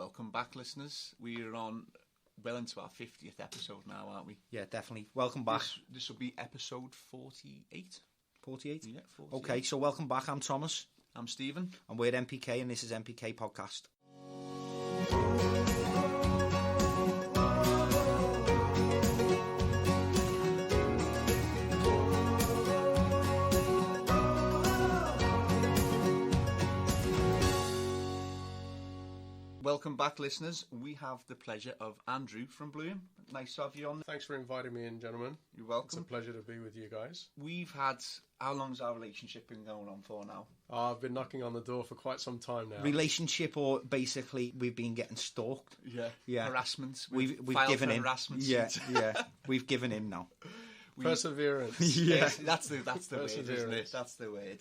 Welcome back, listeners. We're on well into our 50th episode now, aren't we? Yeah, definitely. Welcome back. This will be episode 48. 48? Yeah, 48. Okay, so welcome back. I'm Thomas. I'm Stephen. And we're NPK, and this is NPK Podcast. Welcome back, listeners. We have the pleasure of Andrew from Bloom. Nice to have you on. Thanks for inviting me in, gentlemen. You're welcome. It's a pleasure to be with you guys. We've had... How long's our relationship been going on for now? I've been knocking on the door for quite some time now. Relationship, or basically we've been getting stalked. Yeah. Harassment. We've given in. Harassment. Yeah. We've given in now. Perseverance. Yeah. That's the word, isn't it? That's the word.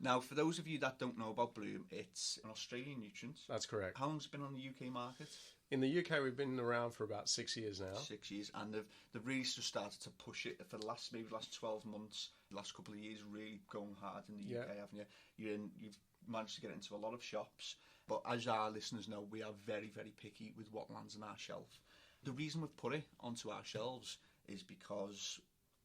Now, for those of you that don't know about Bloom, it's an Australian nutrient. That's correct. How long has it been on the UK market? In the UK, we've been around for about 6 years now. 6 years, and they've really just started to push it for the last 12 months, the last couple of years, really going hard in the UK, haven't you? You've managed to get into a lot of shops, but as our listeners know, we are very, very picky with what lands on our shelf. The reason we've put it onto our shelves is because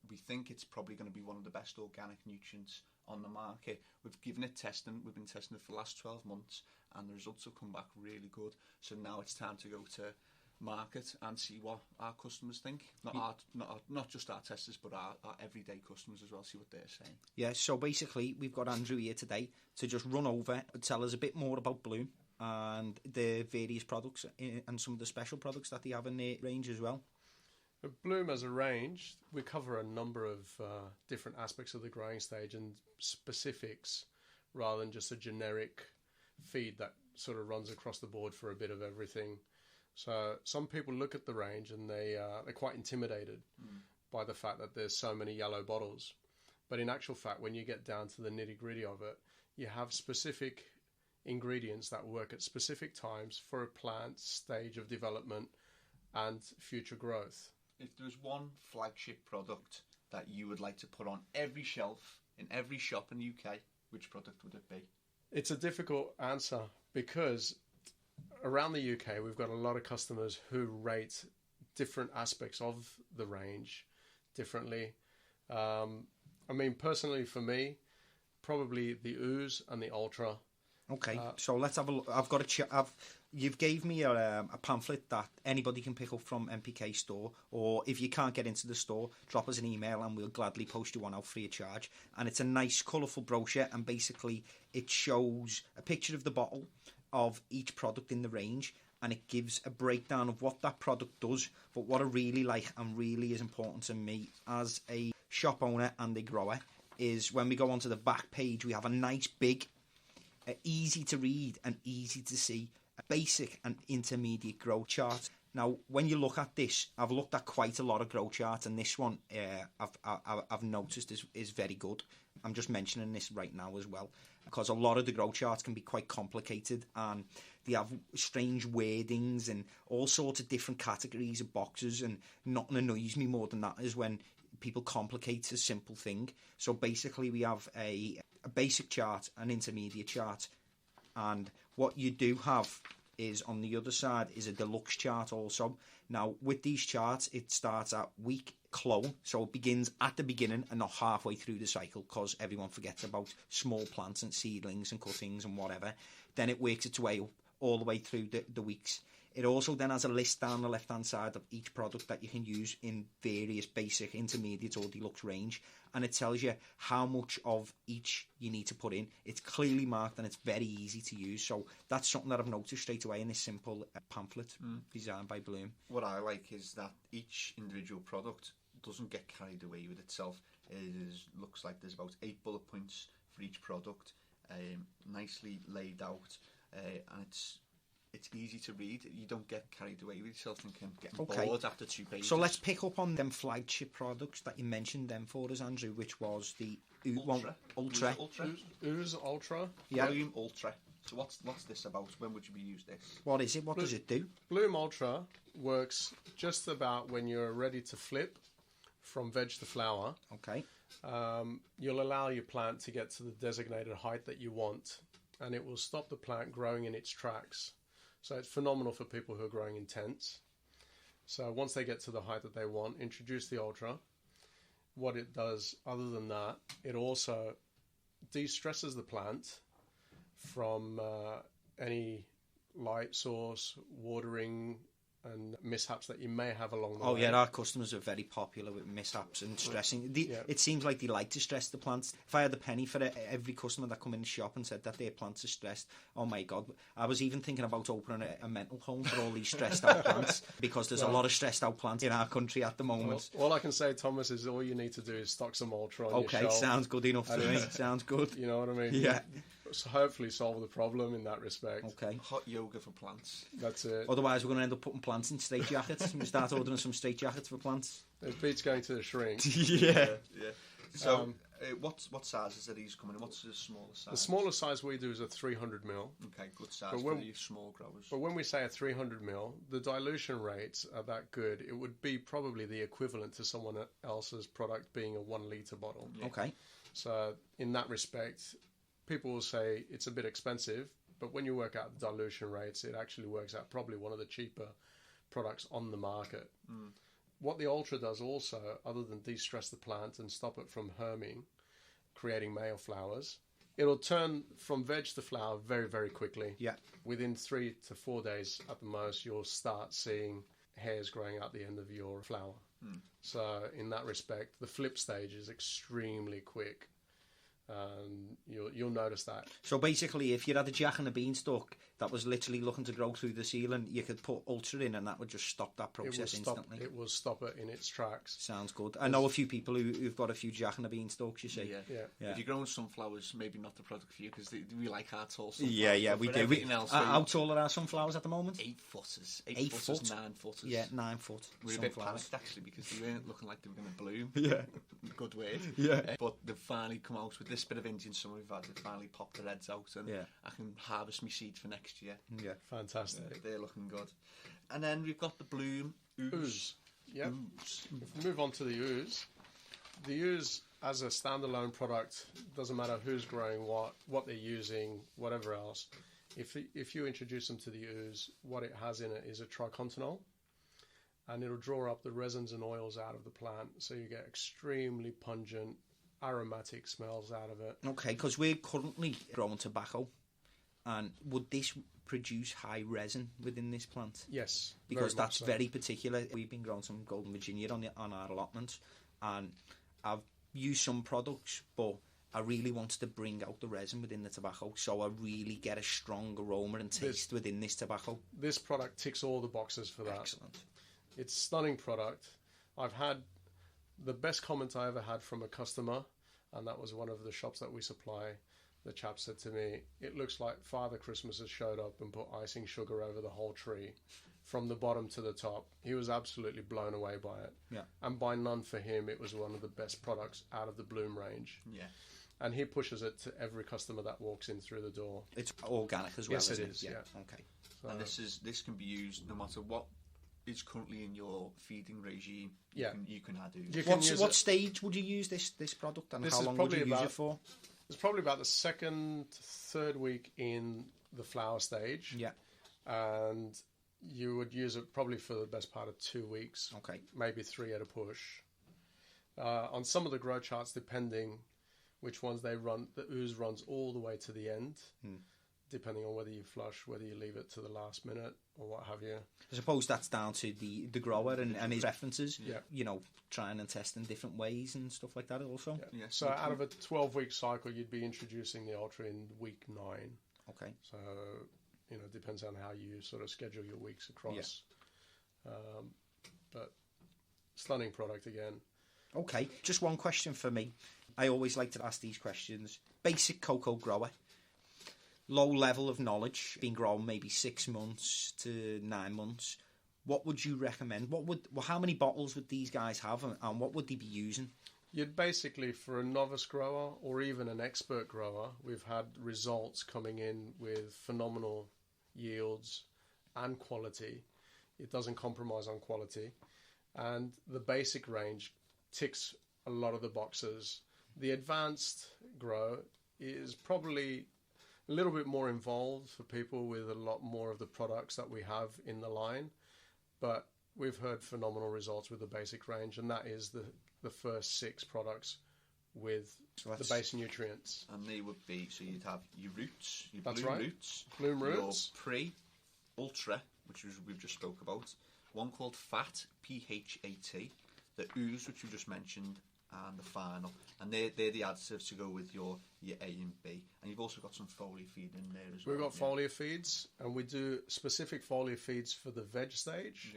we think it's probably going to be one of the best organic nutrients on the market. We've given it testing. We've been testing it for the last 12 months, and the results have come back really good. So now it's time to go to market and see what our customers think. Not just our testers, but our everyday customers as well. See what they're saying. Yeah. So basically, we've got Andrew here today to just run over and tell us a bit more about Bloom and the various products and some of the special products that they have in their range as well. Bloom as a range, we cover a number of different aspects of the growing stage and specifics rather than just a generic feed that sort of runs across the board for a bit of everything. So some people look at the range and they're quite intimidated by the fact that there's so many yellow bottles. But in actual fact, when you get down to the nitty-gritty of it, you have specific ingredients that work at specific times for a plant stage of development and future growth. If there's one flagship product that you would like to put on every shelf in every shop in the UK, which product would it be? It's a difficult answer because around the UK we've got a lot of customers who rate different aspects of the range differently. I mean, personally for me, probably the Ooze and the Ultra. Okay, so let's have a look. I've got you've gave me a pamphlet that anybody can pick up from NPK store, or if you can't get into the store, drop us an email and we'll gladly post you one out free of charge. And it's a nice, colourful brochure, and basically it shows a picture of the bottle of each product in the range, and it gives a breakdown of what that product does. But what I really like and really is important to me as a shop owner and a grower is when we go onto the back page, we have a nice big, easy to read and easy to see a basic and intermediate grow chart. Now, when you look at this, I've looked at quite a lot of grow charts, and this one I've noticed is very good. I'm just mentioning this right now as well, because a lot of the grow charts can be quite complicated, and they have strange wordings and all sorts of different categories of boxes, and nothing annoys me more than that is when people complicate a simple thing. So basically we have a basic chart, an intermediate chart, and what you do have is on the other side is a deluxe chart also. Now with these charts, it starts at week clone, so it begins at the beginning and not halfway through the cycle, because everyone forgets about small plants and seedlings and cuttings and whatever. Then it works its way up all the way through the weeks. It also then has a list down the left-hand side of each product that you can use in various basic, intermediate or deluxe range, and it tells you how much of each you need to put in. It's clearly marked and it's very easy to use, so that's something that I've noticed straight away in this simple pamphlet designed by Bloom. What I like is that each individual product doesn't get carried away with itself. Looks like there's about 8 bullet points for each product, nicely laid out, and it's easy to read. You don't get carried away with yourself and can get bored after 2 pages. So let's pick up on them flagship products that you mentioned them for us, Andrew, which was the Ultra. Ooze Ultra. Yeah. Bloom Ultra. So what's this about? When would you use this? What is it? What does it do? Bloom Ultra works just about when you're ready to flip from veg to flower. Okay. You'll allow your plant to get to the designated height that you want, and it will stop the plant growing in its tracks. So it's phenomenal for people who are growing in tents. So once they get to the height that they want, introduce the Ultra. What it does, other than that, it also de-stresses the plant from any light source, watering, and mishaps that you may have along the way. Oh yeah, our customers are very popular with mishaps and stressing. It seems like they like to stress the plants. If I had a penny for every customer that come in the shop and said that their plants are stressed, oh my God, I was even thinking about opening a mental home for all these stressed out plants, because there's a lot of stressed out plants in our country at the moment. Well, all I can say, Thomas, is all you need to do is stock some Ultra on your shelf. Okay, sounds good enough to me. Sounds good. You know what I mean? Yeah. So hopefully solve the problem in that respect. Okay. Hot yoga for plants. That's it. Otherwise, we're going to end up putting plants in straight jackets. We start ordering some straight jackets for plants. It beats going to the shrink. Yeah. So, what sizes are these coming in? What's the smallest size? The smallest size we do is a 300 ml. Okay, good size for the small growers. But when we say a 300 ml, the dilution rates are that good. It would be probably the equivalent to someone else's product being a 1 litre bottle. Yeah. Okay. So in that respect, people will say it's a bit expensive, but when you work out the dilution rates, it actually works out probably one of the cheaper products on the market. What the Ultra does also, other than de-stress the plant and stop it from herming, creating male flowers, it'll turn from veg to flower very, very quickly. Yeah. Within 3 to 4 days at the most, you'll start seeing hairs growing out the end of your flower. So in that respect, the flip stage is extremely quick. You'll notice that. So basically, if you had a jack and a beanstalk that was literally looking to grow through the ceiling, you could put Ultra in and that would just stop that process instantly. It will stop it in its tracks. Sounds good. I know a few people who've got a few jack and a beanstalks, you see. Yeah. If you're growing sunflowers, maybe not the product for you, because we like our tall sunflowers. Yeah, we do. Everything else, how tall are our sunflowers at the moment? 8 footers. 8 footers, foot? 9 footers. Yeah, 9 foot. We're a bit panicked, actually, because they weren't looking like they were going to bloom. Yeah. Good word. Yeah. But they've finally come out with this bit of Indian summer we've had. They've finally popped their heads out, and I can harvest my seed for next year. Yeah. Fantastic. They're looking good. And then we've got the bloom ooze. Yeah. If we move on to the ooze, as a standalone product, doesn't matter who's growing what they're using, whatever else. If you introduce them to the ooze, what it has in it is a tricontinol, and it'll draw up the resins and oils out of the plant, so you get extremely pungent, aromatic smells out of it. Okay, because we're currently growing tobacco, and would this produce high resin within this plant? Yes, because that's very particular. We've been growing some Golden Virginia on our allotment, and I've used some products, but I really wanted to bring out the resin within the tobacco, so I really get a strong aroma and taste within this tobacco. This product ticks all the boxes for that. Excellent. It's a stunning product. I've had the best comment I ever had from a customer, and that was one of the shops that we supply. The chap said to me, it looks like Father Christmas has showed up and put icing sugar over the whole tree from the bottom to the top. He was absolutely blown away by it. Yeah. And by none for him, it was one of the best products out of the Bloom range. Yeah. And he pushes it to every customer that walks in through the door. It's organic as well, yes, isn't it is, yeah. Okay. So, and this can be used no matter what is currently in your feeding regime. Yeah. You can add ooze. What stage would you use this product, and how long would you use it for? It's probably about the second, third week in the flower stage. Yeah. And you would use it probably for the best part of 2 weeks. Okay. Maybe 3 at a push. On some of the grow charts, depending which ones they run, the ooze runs all the way to the end, depending on whether you flush, whether you leave it to the last minute or what have you. I suppose that's down to the grower and his preferences. Yeah. You know, trying and testing different ways and stuff like that also. Yeah. Yeah. So out of a 12-week cycle, you'd be introducing the Ultra in week 9. Okay. So, it depends on how you sort of schedule your weeks across. Yeah. But stunning product again. Okay. Just one question for me. I always like to ask these questions. Basic cocoa grower. Low level of knowledge, been grown maybe 6 months to 9 months. What would you recommend? How many bottles would these guys have, and what would they be using? You'd basically, for a novice grower or even an expert grower, we've had results coming in with phenomenal yields and quality. It doesn't compromise on quality, and the basic range ticks a lot of the boxes. The advanced grow is probably a little bit more involved for people with a lot more of the products that we have in the line. But we've heard phenomenal results with the basic range, and that is the first 6 products with the base nutrients. And they would be, so you'd have your roots, your That's bloom right. roots, Bloom roots, your pre, ultra, which we've just spoke about, one called fat, PHAT, the ooze, which you just mentioned, and the final. And they're the additives to go with your A and B. And you've also got some foliar feed in there as well. We've got foliar feeds, and we do specific foliar feeds for the veg stage,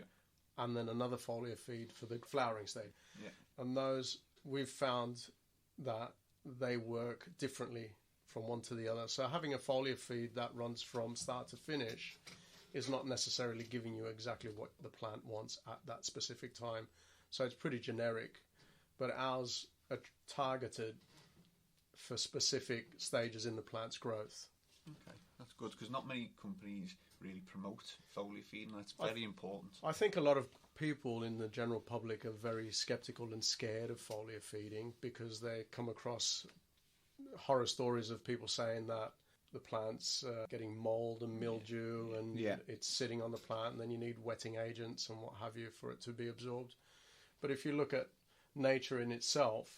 and then another foliar feed for the flowering stage. Yeah. And those, we've found that they work differently from one to the other. So having a foliar feed that runs from start to finish is not necessarily giving you exactly what the plant wants at that specific time. So it's pretty generic, but ours are targeted for specific stages in the plant's growth. Okay, that's good, because not many companies really promote foliar feed, and that's very important. I think a lot of people in the general public are very skeptical and scared of foliar feeding because they come across horror stories of people saying that the plant's getting mold and mildew and it's sitting on the plant, and then you need wetting agents and what have you for it to be absorbed. But if you look at nature in itself,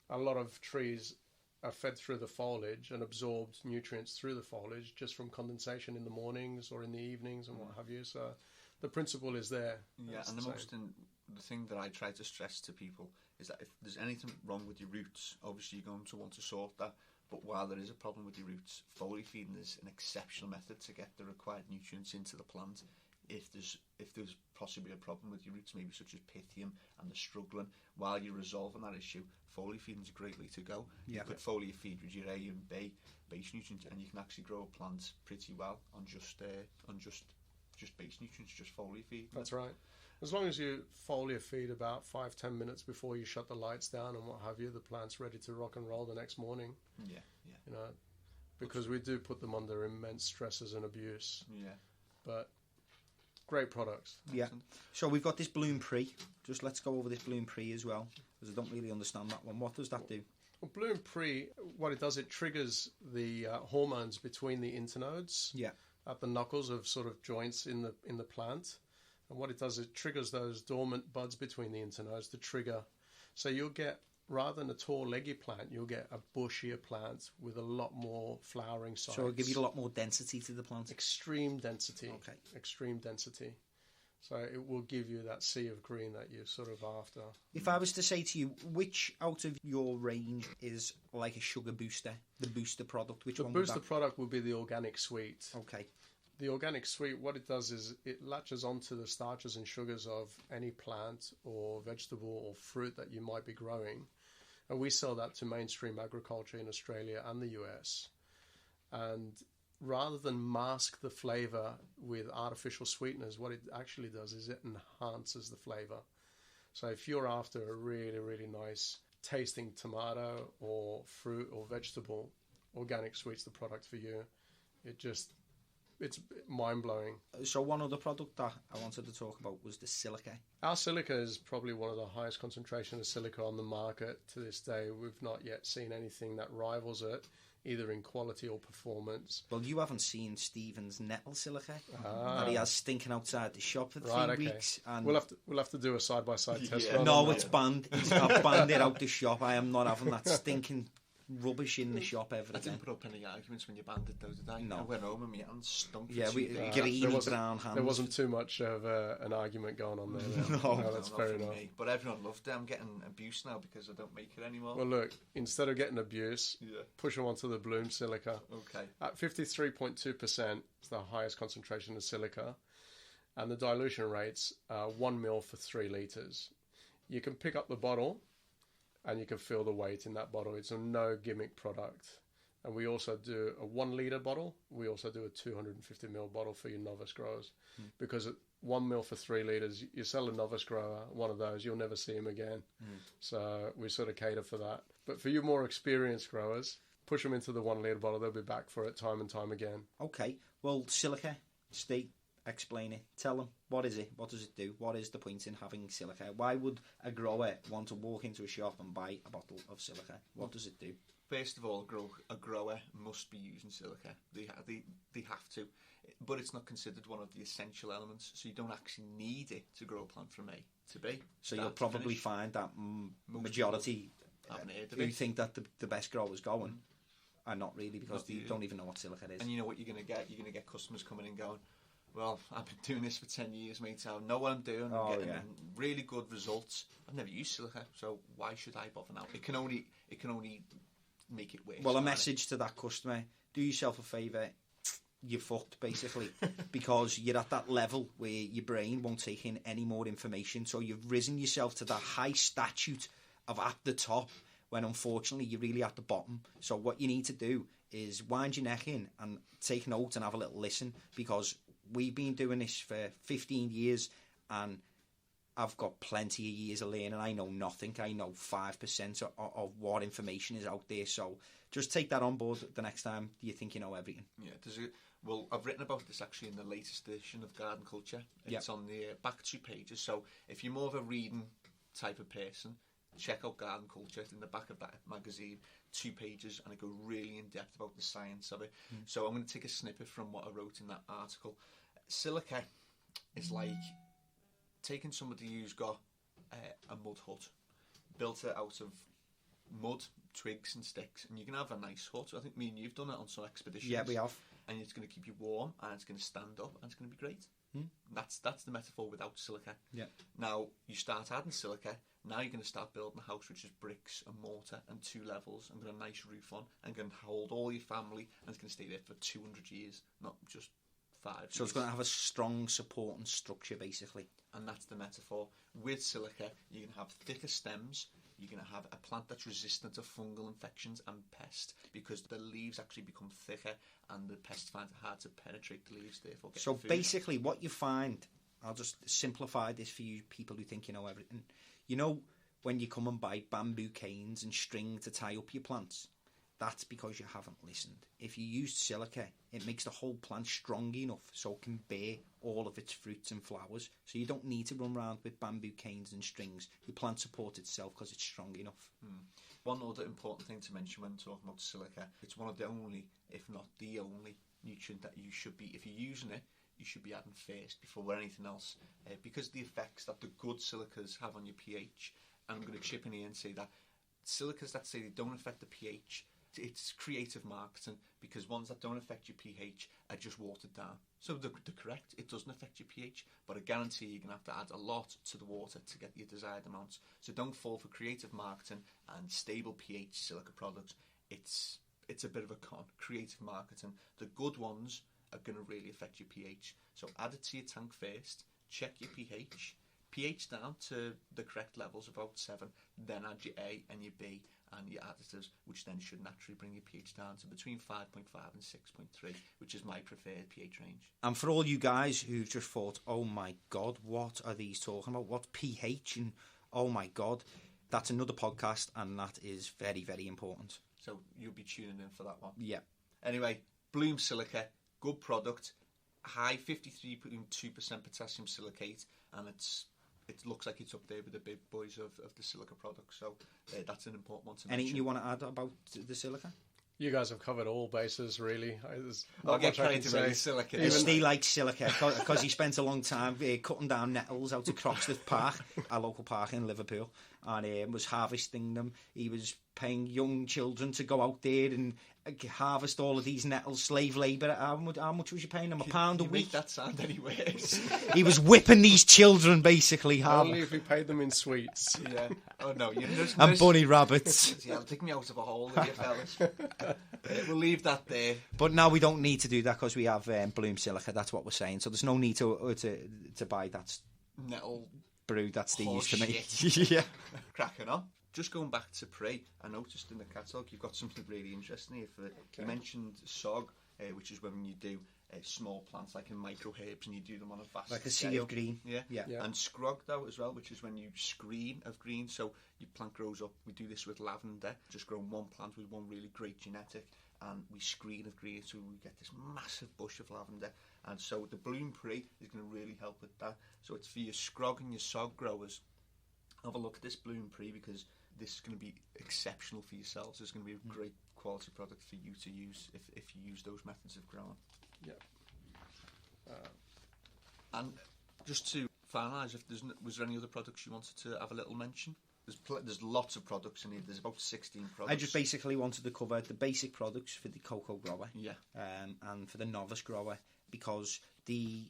a lot of trees are fed through the foliage and absorbed nutrients through the foliage just from condensation in the mornings or in the evenings and what have you. So the principle is there. Yeah, and the thing that I try to stress to people is that if there's anything wrong with your roots, obviously you're going to want to sort that. But while there is a problem with your roots, foliar feeding is an exceptional method to get the required nutrients into the plant. If there's possibly a problem with your roots, maybe such as pythium, and they're struggling, while you're resolving that issue, foliar feeding is a great way to go. You could foliar feed with your A and B base nutrients, and you can actually grow a plant pretty well on just base nutrients, just foliar feed. That's right. As long as you foliar feed about 5-10 minutes before you shut the lights down and what have you, the plant's ready to rock and roll the next morning. Yeah. You know, because we do put them under immense stresses and abuse. Yeah. But great products. Yeah. So we've got this Bloom Pre. Just let's go over this Bloom Pre as well, because I don't really understand that one. What does that do? Well, Bloom Pre, what it does, it triggers the hormones between the internodes at the knuckles of sort of joints in the plant. And what it does, it triggers those dormant buds between the internodes to trigger. So you'll get, rather than a tall, leggy plant, you'll get a bushier plant with a lot more flowering sides. So it'll give you a lot more density to the plant? Extreme density. Okay. Extreme density. So it will give you that sea of green that you're sort of after. If I was to say to you, which out of your range is like a sugar booster, the booster product? Which one? The booster product would be the organic sweet. Okay. The organic sweet, what it does is it latches onto the starches and sugars of any plant or vegetable or fruit that you might be growing. And we sell that to mainstream agriculture in Australia and the US. And rather than mask the flavour with artificial sweeteners, what it actually does is it enhances the flavour. So if you're after a really, really nice tasting tomato or fruit or vegetable, organic sweet's the product for you. It's mind-blowing. So one other product that I wanted to talk about was the Silica. Our silica is probably one of the highest concentration of silica on the market to this day. We've not yet seen anything that rivals it, either in quality or performance. Well, you haven't seen Stephen's nettle silica that he has stinking outside the shop for 3 weeks. And we'll have to do a side-by-side test. No, it's banned. I've banned it out the shop. I am not having that stinking rubbish in the shop ever again. I didn't put up any arguments when you banned it, though, did I? No. I went home and my hands stunk. Yeah, greeny brown hands. There wasn't too much of an argument going on there. No, that's fair enough. But everyone loved it. I'm getting abuse now because I don't make it anymore. Well, look, instead of getting abuse, push them onto the Bloom Silica. Okay. At 53.2%, it's the highest concentration of silica, and the dilution rates are 1 ml for 3 litres. You can pick up the bottle and you can feel the weight in that bottle. It's a no gimmick product. And we also do a 1 litre bottle. We also do a 250 ml bottle for your novice growers. Because at 1 ml for 3 litres, you sell a novice grower one of those, you'll never see him again. So we sort of cater for that. But for you more experienced growers, push them into the 1 litre bottle. They'll be back for it time and time again. Okay. Well, Silica, Steve, Explain it. Tell them, what is it? What does it do? What is the point in having silica? Why would a grower want to walk into a shop and buy a bottle of silica? What does it do? First of all, a grower must be using silica. They have to. But it's not considered one of the essential elements, so you don't actually need it to grow a plant from A to B. So you'll probably find that majority who think that the best growers going are not really, because they don't even know what silica is. And you know what you're going to get? You're going to get customers coming in going, well, I've been doing this for 10 years, mate, so I know what I'm doing. I'm getting really good results. I've never used silica, so why should I bother now? It can only make it worse. Well, a message to that customer: do yourself a favour. You're fucked, basically, because you're at that level where your brain won't take in any more information. So you've risen yourself to that high statute of at the top, when unfortunately you're really at the bottom. So what you need to do is wind your neck in and take notes and have a little listen, because we've been doing this for 15 years and I've got plenty of years of learning. I know nothing. I know 5% of what information is out there. So just take that on board the next time you think you know everything. Yeah, well, I've written about this actually in the latest edition of Garden Culture. It's on the back 2 pages. So if you're more of a reading type of person, check out Garden Culture. It's in the back of that magazine, 2 pages, and I go really in depth about the science of it. So I'm going to take a snippet from what I wrote in that article. Silica is like taking somebody who's got a mud hut, built it out of mud, twigs and sticks, and you can have a nice hut. I think me and you've done it on some expeditions. Yeah, we have. And it's going to keep you warm, and it's going to stand up, and it's going to be great. That's the metaphor without silica. Yeah. Now you start adding silica. Now you're going to start building a house which is bricks and mortar and 2 levels, and got a nice roof on, and going to hold all your family, and it's going to stay there for 200 years, not just 5 years. So it's going to have a strong support and structure, basically. And that's the metaphor. With silica, you're going to have thicker stems. You're going to have a plant that's resistant to fungal infections and pest, because the leaves actually become thicker and the pests find it hard to penetrate the leaves, therefore get So food. basically what you find, I'll just simplify this for you people who think you know everything. You know, when you come and buy bamboo canes and string to tie up your plants, that's because you haven't listened. If you used silica, it makes the whole plant strong enough so it can bear all of its fruits and flowers. So you don't need to run around with bamboo canes and strings. Your plant supports itself because it's strong enough. One other important thing to mention when talking about silica, it's one of the only, if not the only, nutrient that you should be, if you're using it, you should be adding first before anything else, because of the effects that the good silicas have on your pH. And I'm going to chip in here and say that silicas that say they don't affect the pH, it's creative marketing, because ones that don't affect your pH are just watered down. So they're correct, it doesn't affect your pH, but I guarantee you're going to have to add a lot to the water to get your desired amounts. So don't fall for creative marketing and stable pH silica products. It's a bit of a con. Creative marketing, the good ones are going to really affect your pH. So add it to your tank first, check your pH down to the correct levels, about 7, then add your A and your B and your additives, which then should naturally bring your pH down to between 5.5 and 6.3, which is my preferred pH range. And for all you guys who've just thought, oh my God, what are these talking about? What's pH? And oh my God, that's another podcast, and that is very, very important. So you'll be tuning in for that one. Yeah. Anyway, Bloom Silica, good product, high 53.2% potassium silicate, and it looks like it's up there with the big boys of the silica products. So that's an important one to mention. Anything you want to add about the silica? You guys have covered all bases, really. I'll get carried away silica. Steve likes silica because he spent a long time cutting down nettles out of Croxteth Park, our local park in Liverpool, and was harvesting them. He was paying young children to go out there and harvest all of these nettles, slave labour. How much was you paying them? £1 a week? Make that sound any worse. He was whipping these children, basically. Only if we paid them in sweets. Yeah. Oh no, and bunny rabbits. Yeah, take me out of a hole, you fellas. We'll leave that there. But now we don't need to do that because we have Bloom Silica. That's what we're saying. So there's no need to buy that nettle brew that Steve used to make. Yeah. Cracking on. Just going back to Prey, I noticed in the catalogue you've got something really interesting here. You mentioned SOG, which is when you do small plants like in micro herbs and you do them on a vast like a scale. sea of green. Yeah. And Scrog though as well, which is when you screen of green. So your plant grows up. We do this with lavender. Just grow one plant with one really great genetic, and we screen of green, so we get this massive bush of lavender. And so the Bloom Pre is going to really help with that. So it's for your scrog and your sog growers. Have a look at this Bloom Pre, because this is going to be exceptional for yourselves. It's going to be a great quality product for you to use if you use those methods of growing. Yeah. And just to finalise, was there any other products you wanted to have a little mention? There's lots of products in here. There's about 16 products. I just basically wanted to cover the basic products for the cocoa grower, and for the novice grower, because the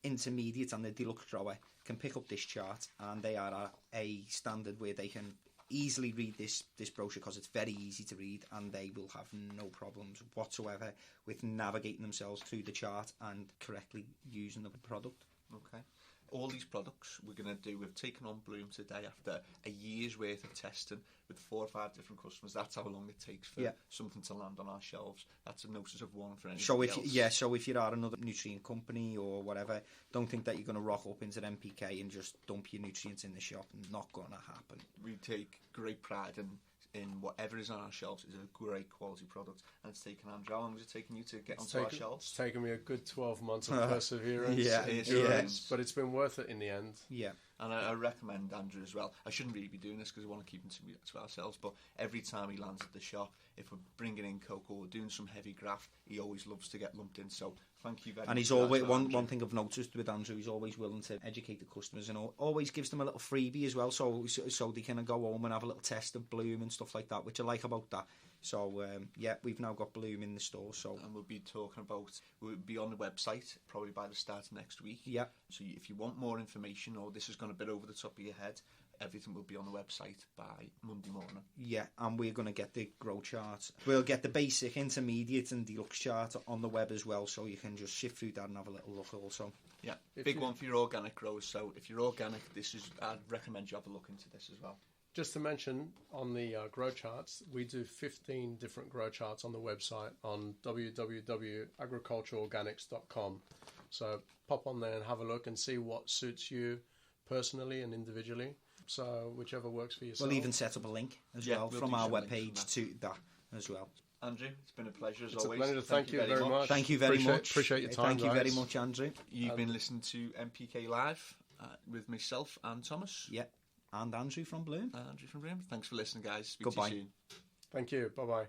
intermediate and the deluxe grower can pick up this chart, and they are at a standard where they can easily read this brochure, because it's very easy to read, and they will have no problems whatsoever with navigating themselves through the chart and correctly using the product. Okay. All these products we've taken on Bloom today after a year's worth of testing with 4 or 5 different customers. That's how long it takes for something to land on our shelves. That's a notice of one for anybody else. So if you are another nutrient company or whatever, don't think that you're going to rock up into NPK and just dump your nutrients in the shop. Not going to happen. We take great pride in whatever is on our shelves is a great quality product, and it's taken Andrew. How long has it taken you to get onto our shelves? It's taken me a good 12 months of perseverance, but it's been worth it in the end. Yeah. And I recommend Andrew as well. I shouldn't really be doing this because we want to keep him to ourselves, but every time he lands at the shop, if we're bringing in cocoa or doing some heavy graft, he always loves to get lumped in. So thank you very much. And he's always one thing I've noticed with Andrew, he's always willing to educate the customers, and always gives them a little freebie as well, so they can go home and have a little test of Bloom and stuff like that, which I like about that. So we've now got Bloom in the store. And we'll be on the website probably by the start of next week. Yeah. So if you want more information, or this has gone a bit over the top of your head, everything will be on the website by Monday morning. Yeah, and we're going to get the grow chart. We'll get the basic, intermediate and deluxe chart on the web as well, so you can just shift through that and have a little look also. Yeah, big one for your organic growers. So if you're organic, I'd recommend you have a look into this as well. Just to mention, on the grow charts, we do 15 different grow charts on the website on www.agricultureorganics.com. So pop on there and have a look and see what suits you personally and individually. So whichever works for yourself. We'll even set up a link as well from our webpage to that as well. Andrew, it's been a pleasure as always. It's a pleasure. Thank you very much. Thank you very much. Appreciate your time, Thank you very much, Andrew. You've been listening to MPK Live with myself and Thomas. Yeah. And Andrew from Bloom. Thanks for listening, guys. Speak to you soon. Thank you. Bye-bye.